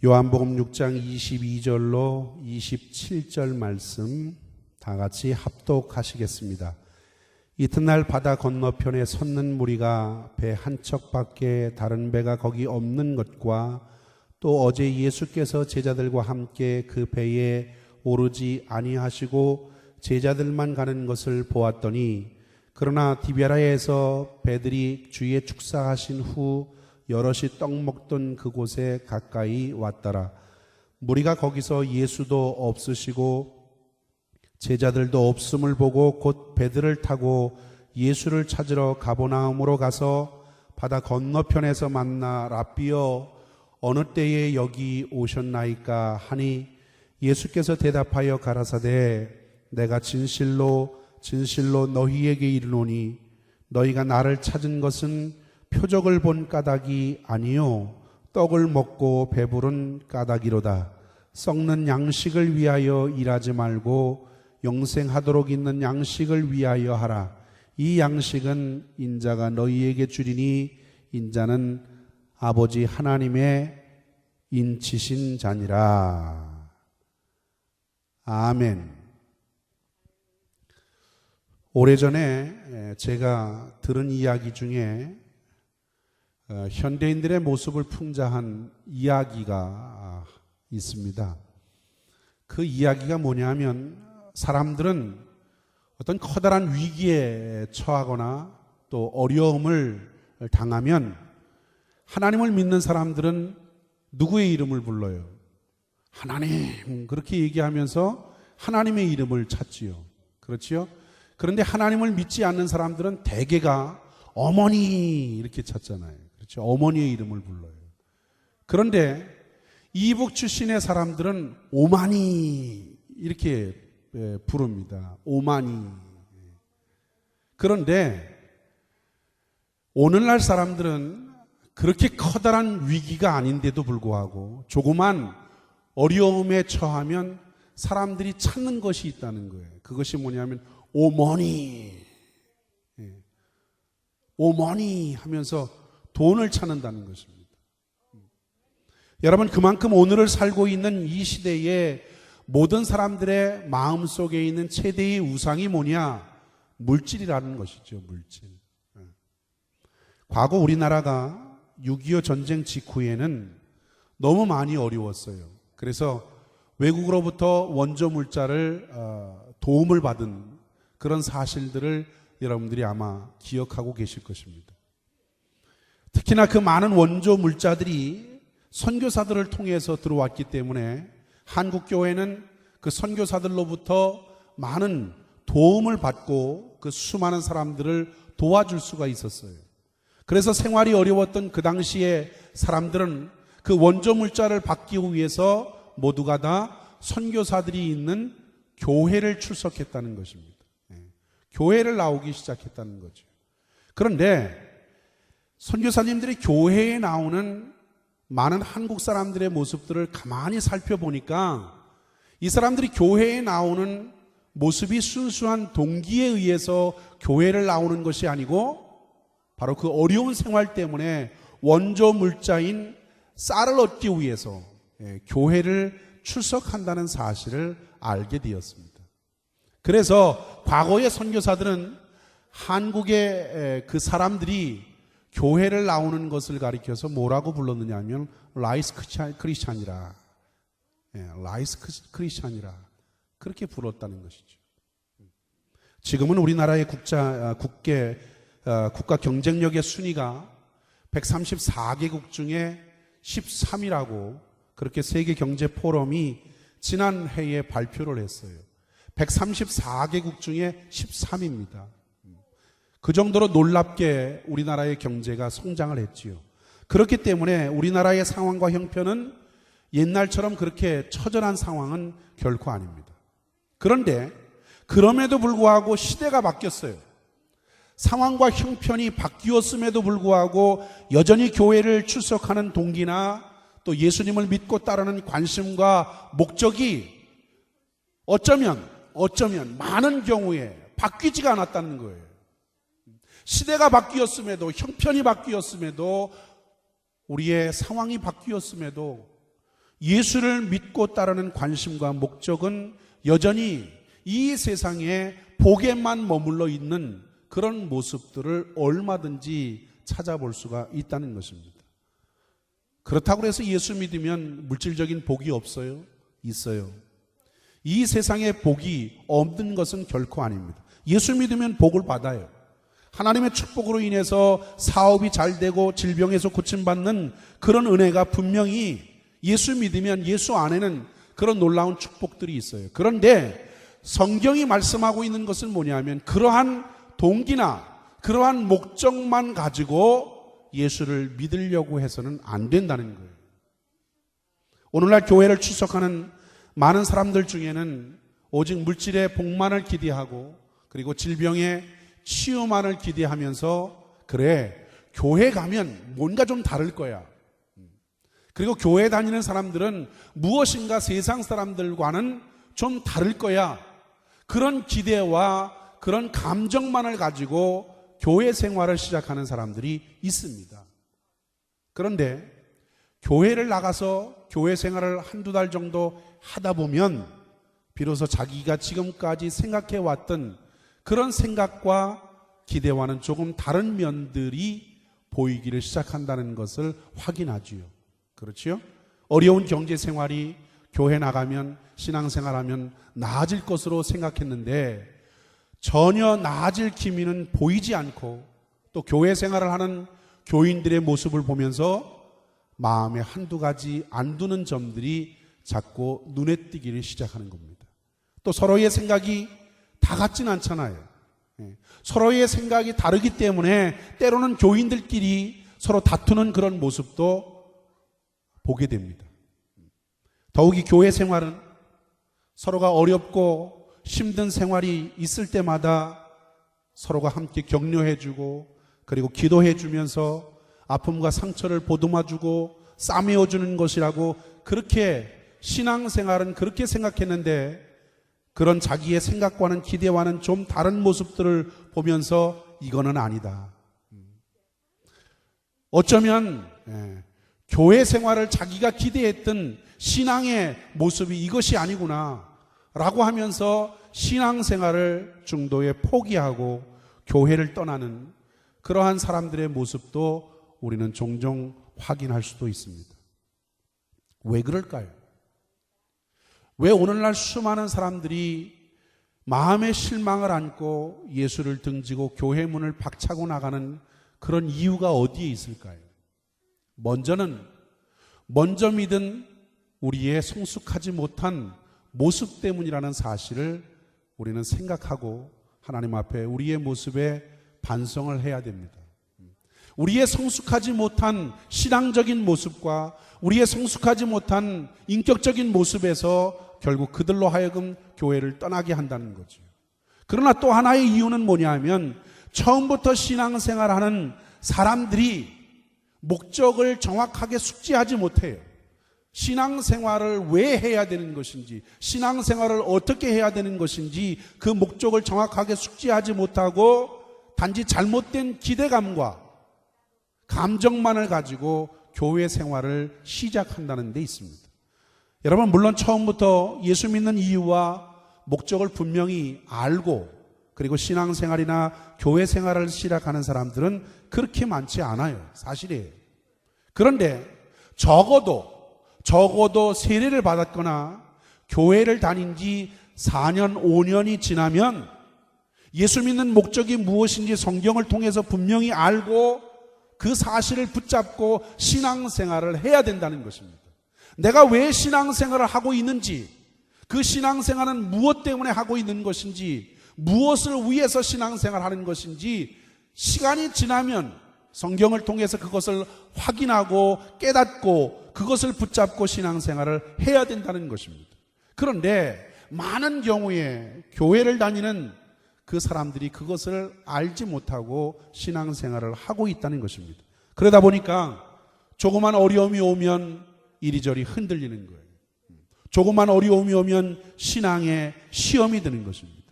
요한복음 6장 22절로 27절 말씀 다 같이 합독하시겠습니다. 이튿날 바다 건너편에 섰는 무리가 배 한 척밖에 다른 배가 거기 없는 것과 또 어제 예수께서 제자들과 함께 그 배에 오르지 아니하시고 제자들만 가는 것을 보았더니, 그러나 디베라에서 배들이 주의 축사하신 후 여럿이 떡 먹던 그곳에 가까이 왔더라. 무리가 거기서 예수도 없으시고 제자들도 없음을 보고 곧 배들을 타고 예수를 찾으러 가버나움으로 가서 바다 건너편에서 만나 랍비여 어느 때에 여기 오셨나이까 하니, 예수께서 대답하여 가라사대 내가 진실로 진실로 너희에게 이르노니 너희가 나를 찾은 것은 표적을 본 까닭이 아니요 떡을 먹고 배부른 까닭이로다. 썩는 양식을 위하여 일하지 말고 영생하도록 있는 양식을 위하여 하라. 이 양식은 인자가 너희에게 주리니 인자는 아버지 하나님의 인치신 자니라. 아멘. 오래전에 제가 들은 이야기 중에 현대인들의 모습을 풍자한 이야기가 있습니다. 그 이야기가 뭐냐면, 사람들은 어떤 커다란 위기에 처하거나 또 어려움을 당하면 하나님을 믿는 사람들은 누구의 이름을 불러요? 하나님, 그렇게 얘기하면서 하나님의 이름을 찾지요. 그렇지요? 그런데 하나님을 믿지 않는 사람들은 대개가 어머니 이렇게 찾잖아요. 그렇죠? 어머니의 이름을 불러요. 그런데 이북 출신의 사람들은 오마니 이렇게 부릅니다. 오마니. 그런데 오늘날 사람들은 그렇게 커다란 위기가 아닌데도 불구하고 조그만 어려움에 처하면 사람들이 찾는 것이 있다는 거예요. 그것이 뭐냐면 오머니. 오머니 하면서 돈을 찾는다는 것입니다. 여러분, 그만큼 오늘을 살고 있는 이 시대에 모든 사람들의 마음속에 있는 최대의 우상이 뭐냐? 물질이라는 것이죠. 물질. 과거 우리나라가 6.25 전쟁 직후에는 너무 많이 어려웠어요. 그래서 외국으로부터 원조 물자를 도움을 받은 그런 사실들을 여러분들이 아마 기억하고 계실 것입니다. 특히나 그 많은 원조 물자들이 선교사들을 통해서 들어왔기 때문에 한국 교회는 그 선교사들로부터 많은 도움을 받고 그 수많은 사람들을 도와줄 수가 있었어요. 그래서 생활이 어려웠던 그 당시에 사람들은 그 원조 물자를 받기 위해서 모두가 다 선교사들이 있는 교회를 출석했다는 것입니다. 교회를 나오기 시작했다는 거죠. 그런데 선교사님들이 교회에 나오는 많은 한국 사람들의 모습들을 가만히 살펴보니까 이 사람들이 교회에 나오는 모습이 순수한 동기에 의해서 교회를 나오는 것이 아니고 바로 그 어려운 생활 때문에 원조 물자인 쌀을 얻기 위해서 교회를 출석한다는 사실을 알게 되었습니다. 그래서 과거의 선교사들은 한국의 그 사람들이 교회를 나오는 것을 가리켜서 뭐라고 불렀느냐 하면 라이스 크리스찬이라, 라이스 크리스찬이라 그렇게 불렀다는 것이죠. 지금은 우리나라의 국가 경쟁력의 순위가 134개국 중에 13위라고 그렇게 세계 경제 포럼이 지난 해에 발표를 했어요. 134개국 중에 13위입니다. 그 정도로 놀랍게 우리나라의 경제가 성장을 했지요. 그렇기 때문에 우리나라의 상황과 형편은 옛날처럼 그렇게 처절한 상황은 결코 아닙니다. 그런데 그럼에도 불구하고 시대가 바뀌었어요. 상황과 형편이 바뀌었음에도 불구하고 여전히 교회를 출석하는 동기나 또 예수님을 믿고 따르는 관심과 목적이 어쩌면 많은 경우에 바뀌지가 않았다는 거예요. 시대가 바뀌었음에도, 형편이 바뀌었음에도, 우리의 상황이 바뀌었음에도 예수를 믿고 따르는 관심과 목적은 여전히 이 세상에 복에만 머물러 있는 그런 모습들을 얼마든지 찾아볼 수가 있다는 것입니다. 그렇다고 해서 예수 믿으면 물질적인 복이 없어요? 있어요. 이 세상에 복이 없는 것은 결코 아닙니다. 예수 믿으면 복을 받아요. 하나님의 축복으로 인해서 사업이 잘 되고 질병에서 고침받는 그런 은혜가 분명히 예수 믿으면 예수 안에는 그런 놀라운 축복들이 있어요. 그런데 성경이 말씀하고 있는 것은 뭐냐면 그러한 동기나 그러한 목적만 가지고 예수를 믿으려고 해서는 안 된다는 거예요. 오늘날 교회를 출석하는 많은 사람들 중에는 오직 물질의 복만을 기대하고 그리고 질병의 치유만을 기대하면서 그래, 교회 가면 뭔가 좀 다를 거야. 그리고 교회 다니는 사람들은 무엇인가 세상 사람들과는 좀 다를 거야. 그런 기대와 그런 감정만을 가지고 교회 생활을 시작하는 사람들이 있습니다. 그런데 교회를 나가서 교회 생활을 한두 달 정도 하다 보면 비로소 자기가 지금까지 생각해 왔던 그런 생각과 기대와는 조금 다른 면들이 보이기를 시작한다는 것을 확인하지요. 그렇지요? 어려운 경제 생활이 교회 나가면 신앙생활하면 나아질 것으로 생각했는데 전혀 나아질 기미는 보이지 않고 또 교회 생활을 하는 교인들의 모습을 보면서 마음에 한두 가지 안 두는 점들이 자꾸 눈에 띄기를 시작하는 겁니다. 또 서로의 생각이 다 같진 않잖아요. 서로의 생각이 다르기 때문에 때로는 교인들끼리 서로 다투는 그런 모습도 보게 됩니다. 더욱이 교회 생활은 서로가 어렵고 힘든 생활이 있을 때마다 서로가 함께 격려해주고 그리고 기도해주면서 아픔과 상처를 보듬어주고 싸매어주는 것이라고 그렇게 신앙생활은 그렇게 생각했는데 그런 자기의 생각과는 기대와는 좀 다른 모습들을 보면서 이거는 아니다. 어쩌면 교회 생활을 자기가 기대했던 신앙의 모습이 이것이 아니구나 라고 하면서 신앙생활을 중도에 포기하고 교회를 떠나는 그러한 사람들의 모습도 우리는 종종 확인할 수도 있습니다. 왜 그럴까요? 왜 오늘날 수많은 사람들이 마음의 실망을 안고 예수를 등지고 교회 문을 박차고 나가는 그런 이유가 어디에 있을까요? 먼저 믿은 우리의 성숙하지 못한 모습 때문이라는 사실을 우리는 생각하고 하나님 앞에 우리의 모습에 반성을 해야 됩니다. 우리의 성숙하지 못한 신앙적인 모습과 우리의 성숙하지 못한 인격적인 모습에서 결국 그들로 하여금 교회를 떠나게 한다는 거죠. 그러나 또 하나의 이유는 뭐냐 하면 처음부터 신앙생활하는 사람들이 목적을 정확하게 숙지하지 못해요. 신앙생활을 왜 해야 되는 것인지, 신앙생활을 어떻게 해야 되는 것인지 그 목적을 정확하게 숙지하지 못하고 단지 잘못된 기대감과 감정만을 가지고 교회 생활을 시작한다는 데 있습니다. 여러분, 물론 처음부터 예수 믿는 이유와 목적을 분명히 알고 그리고 신앙생활이나 교회 생활을 시작하는 사람들은 그렇게 많지 않아요. 사실이에요. 그런데 적어도 세례를 받았거나 교회를 다닌 지 4년, 5년이 지나면 예수 믿는 목적이 무엇인지 성경을 통해서 분명히 알고 그 사실을 붙잡고 신앙생활을 해야 된다는 것입니다. 내가 왜 신앙생활을 하고 있는지, 그 신앙생활은 무엇 때문에 하고 있는 것인지, 무엇을 위해서 신앙생활하는 것인지 시간이 지나면 성경을 통해서 그것을 확인하고 깨닫고 그것을 붙잡고 신앙생활을 해야 된다는 것입니다. 그런데 많은 경우에 교회를 다니는 그 사람들이 그것을 알지 못하고 신앙생활을 하고 있다는 것입니다. 그러다 보니까 조그만 어려움이 오면 이리저리 흔들리는 거예요. 조그만 어려움이 오면 신앙에 시험이 드는 것입니다.